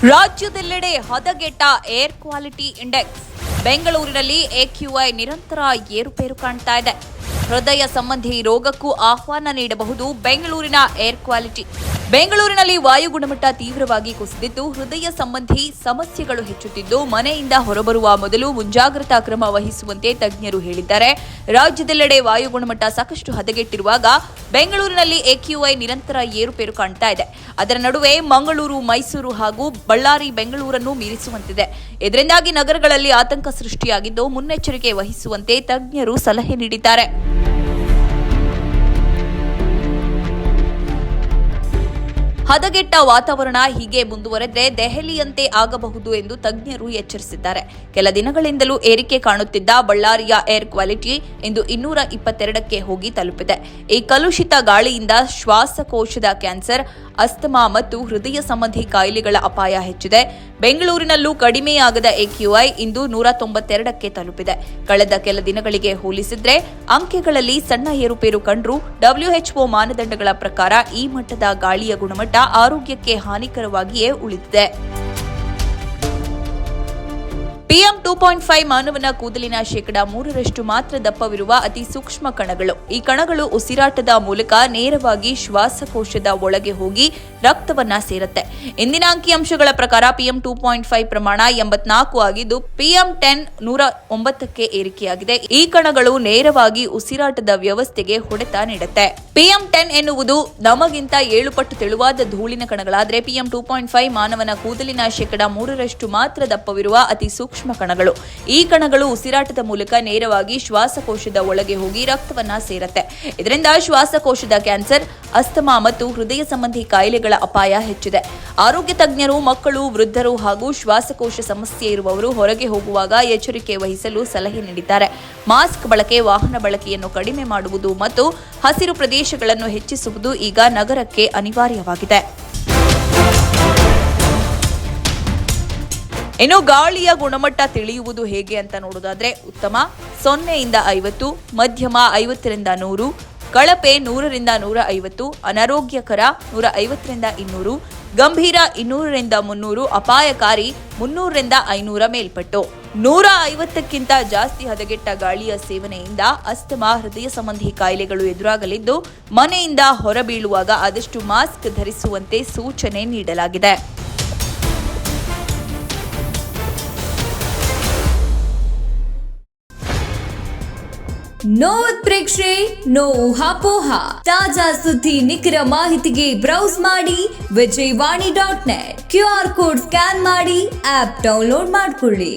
ರಾಜ್ಯದೆಲ್ಲೆಡೆ ಹದಗೆಟ್ಟ air quality index. ಬೆಂಗಳೂರಿನಲ್ಲಿ AQI ನಿರಂತರ ಏರುಪೇರು ಕಾಣ್ತಾ ಇದೆ. ಹೃದಯ ಸಂಬಂಧಿ ರೋಗಕ್ಕೂ ಆಹ್ವಾನ ನೀಡಬಹುದು ಬೆಂಗಳೂರಿನ ಏರ್ ಕ್ವಾಲಿಟಿ. ಬೆಂಗಳೂರಿನಲ್ಲಿ ವಾಯು ಗುಣಮಟ್ಟ ತೀವ್ರವಾಗಿ ಕುಸಿದಿದ್ದು ಹೃದಯ ಸಂಬಂಧಿ ಸಮಸ್ಯೆಗಳು ಹೆಚ್ಚುತ್ತಿದ್ದು ಮನೆಯಿಂದ ಹೊರಬರುವ ಮೊದಲು ಮುಂಜಾಗ್ರತಾ ಕ್ರಮ ವಹಿಸುವಂತೆ ತಜ್ಞರು ಹೇಳಿದ್ದಾರೆ. ರಾಜ್ಯದೆಲ್ಲೆಡೆ ವಾಯು ಗುಣಮಟ್ಟ ಸಾಕಷ್ಟು ಹದಗೆಟ್ಟಿರುವಾಗ ಬೆಂಗಳೂರಿನಲ್ಲಿ AQI ನಿರಂತರ ಏರುಪೇರು ಕಾಣ್ತಾ ಇದೆ. ಅದರ ನಡುವೆ ಮಂಗಳೂರು, ಮೈಸೂರು ಹಾಗೂ ಬಳ್ಳಾರಿ ಬೆಂಗಳೂರನ್ನು ಮೀರಿಸುವಂತಿದೆ. ಇದರಿಂದಾಗಿ ನಗರಗಳಲ್ಲಿ ಆತಂಕ ಸೃಷ್ಟಿಯಾಗಿದ್ದು ಮುನ್ನೆಚ್ಚರಿಕೆ ವಹಿಸುವಂತೆ ತಜ್ಞರು ಸಲಹೆ ನೀಡಿದ್ದಾರೆ. ಹದಗೆಟ್ಟ ವಾತಾವರಣ ಹೀಗೆ ಮುಂದುವರೆದ್ರೆ ದೆಹಲಿಯಂತೆ ಆಗಬಹುದು ಎಂದು ತಜ್ಞರು ಎಚ್ಚರಿಸಿದ್ದಾರೆ. ಕೆಲ ದಿನಗಳಿಂದಲೂ ಏರಿಕೆ ಕಾಣುತ್ತಿದ್ದ ಬಳ್ಳಾರಿಯ ಏರ್ ಕ್ವಾಲಿಟಿ ಇಂದು 222ಕ್ಕೆ ಹೋಗಿ ತಲುಪಿದೆ. ಈ ಕಲುಷಿತ ಗಾಳಿಯಿಂದ ಶ್ವಾಸಕೋಶದ ಕ್ಯಾನ್ಸರ್, ಅಸ್ತಮಾ ಮತ್ತು ಹೃದಯ ಸಂಬಂಧಿ ಕಾಯಿಲೆಗಳ ಅಪಾಯ ಹೆಚ್ಚಿದೆ. ಬೆಂಗಳೂರಿನಲ್ಲೂ ಕಡಿಮೆಯಾಗದ AQI ಇಂದು 192ಕ್ಕೆ ತಲುಪಿದೆ. ಕಳೆದ ಕೆಲ ದಿನಗಳಿಗೆ ಹೋಲಿಸಿದ್ರೆ ಅಂಕೆಗಳಲ್ಲಿ ಸಣ್ಣ ಏರುಪೇರು ಕಂಡ್ರೂ WHO ಮಾನದಂಡಗಳ ಪ್ರಕಾರ ಈ ಮಟ್ಟದ ಗಾಳಿಯ ಗುಣಮಟ್ಟ ಆರೋಗ್ಯಕ್ಕೆ ಹಾನಿಕರವಾಗಿಯೇ ಉಳಿದಿದೆ. PM 2.5 ಮಾನವನ ಕೂದಲಿನ 3% ಮಾತ್ರ ದಪ್ಪವಿರುವ ಅತಿ ಸೂಕ್ಷ್ಮ ಕಣಗಳು. ಈ ಕಣಗಳು ಉಸಿರಾಟದ ಮೂಲಕ ನೇರವಾಗಿ ಶ್ವಾಸಕೋಶದ ಒಳಗೆ ಹೋಗಿ ರಕ್ತವನ್ನ ಸೇರುತ್ತೆ. ಇಂದಿನ ಅಂಕಿಅಂಶಗಳ ಪ್ರಕಾರ PM 2.5 ಪ್ರಮಾಣ 84 ಆಗಿದ್ದು PM10 109ಕ್ಕೆ ಏರಿಕೆಯಾಗಿದೆ. ಈ ಕಣಗಳು ನೇರವಾಗಿ ಉಸಿರಾಟದ ವ್ಯವಸ್ಥೆಗೆ ಹೊಡೆತ ನೀಡುತ್ತೆ. PM10 ಎನ್ನುವುದು ನಮಗಿಂತ 7 ಪಟ್ಟು ತೆಳುವಾದ ಧೂಳಿನ ಕಣಗಳಾದರೆ PM 2.5 ಮಾನವನ ಕೂದಲಿನ 3% ಮಾತ್ರ ದಪ್ಪವಿರುವ ಅತಿ ಸೂಕ್ಷ್ಮ ಕಣಗಳು. ಈ ಕಣಗಳು ಉಸಿರಾಟದ ಮೂಲಕ ನೇರವಾಗಿ ಶ್ವಾಸಕೋಶದ ಒಳಗೆ ಹೋಗಿ ರಕ್ತವನ್ನ ಸೇರುತ್ತೆ. ಇದರಿಂದ ಶ್ವಾಸಕೋಶದ ಕ್ಯಾನ್ಸರ್, ಅಸ್ತಮಾ ಮತ್ತು ಹೃದಯ ಸಂಬಂಧಿ ಕಾಯಿಲೆಗಳ ಅಪಾಯ ಹೆಚ್ಚಿದೆ. ಆರೋಗ್ಯ ತಜ್ಞರು ಮಕ್ಕಳು, ವೃದ್ಧರು ಹಾಗೂ ಶ್ವಾಸಕೋಶ ಸಮಸ್ಯೆ ಇರುವವರು ಹೊರಗೆ ಹೋಗುವಾಗ ಎಚ್ಚರಿಕೆ ವಹಿಸಲು ಸಲಹೆ ನೀಡಿದ್ದಾರೆ. ಮಾಸ್ಕ್ ಬಳಕೆ, ವಾಹನ ಬಳಕೆಯನ್ನು ಕಡಿಮೆ ಮಾಡುವುದು ಮತ್ತು ಹಸಿರು ಪ್ರದೇಶಗಳನ್ನು ಹೆಚ್ಚಿಸುವುದು ಈಗ ನಗರಕ್ಕೆ ಅನಿವಾರ್ಯವಾಗಿದೆ. ಇನ್ನು ಗಾಳಿಯ ಗುಣಮಟ್ಟ ತಿಳಿಯುವುದು ಹೇಗೆ ಅಂತ ನೋಡೋದಾದ್ರೆ ಉತ್ತಮ 0 ರಿಂದ 50, ಮಧ್ಯಮ 50 ರಿಂದ 100, ಕಳಪೆ 100 ರಿಂದ 150, ಅನಾರೋಗ್ಯಕರ 150 ರಿಂದ 200, ಗಂಭೀರ 200 ರಿಂದ 300, ಅಪಾಯಕಾರಿ 300 ರಿಂದ 500 ಮೇಲ್ಪಟ್ಟು. 150ಕ್ಕಿಂತ ಜಾಸ್ತಿ ಹದಗೆಟ್ಟ ಗಾಳಿಯ ಸೇವನೆಯಿಂದ ಅಸ್ತಮಾ, ಹೃದಯ ಸಂಬಂಧಿ ಕಾಯಿಲೆಗಳು ಎದುರಾಗಲಿದ್ದು ಮನೆಯಿಂದ ಹೊರಬೀಳುವಾಗ ಆದಷ್ಟು ಮಾಸ್ಕ್ ಧರಿಸುವಂತೆ ಸೂಚನೆ ನೀಡಲಾಗಿದೆ. ನೋ ಉತ್ಪ್ರೇಕ್ಷೆ, ನೋ ಊಹಾಪೋಹ. ತಾಜಾ ಸುದ್ದಿ, ನಿಖರ ಮಾಹಿತಿಗೆ ಬ್ರೌಸ್ ಮಾಡಿ vijayvani.net. QR ಕೋಡ್ ಸ್ಕ್ಯಾನ್ ಮಾಡಿ ಆಪ್ ಡೌನ್ಲೋಡ್ ಮಾಡಿಕೊಳ್ಳಿ.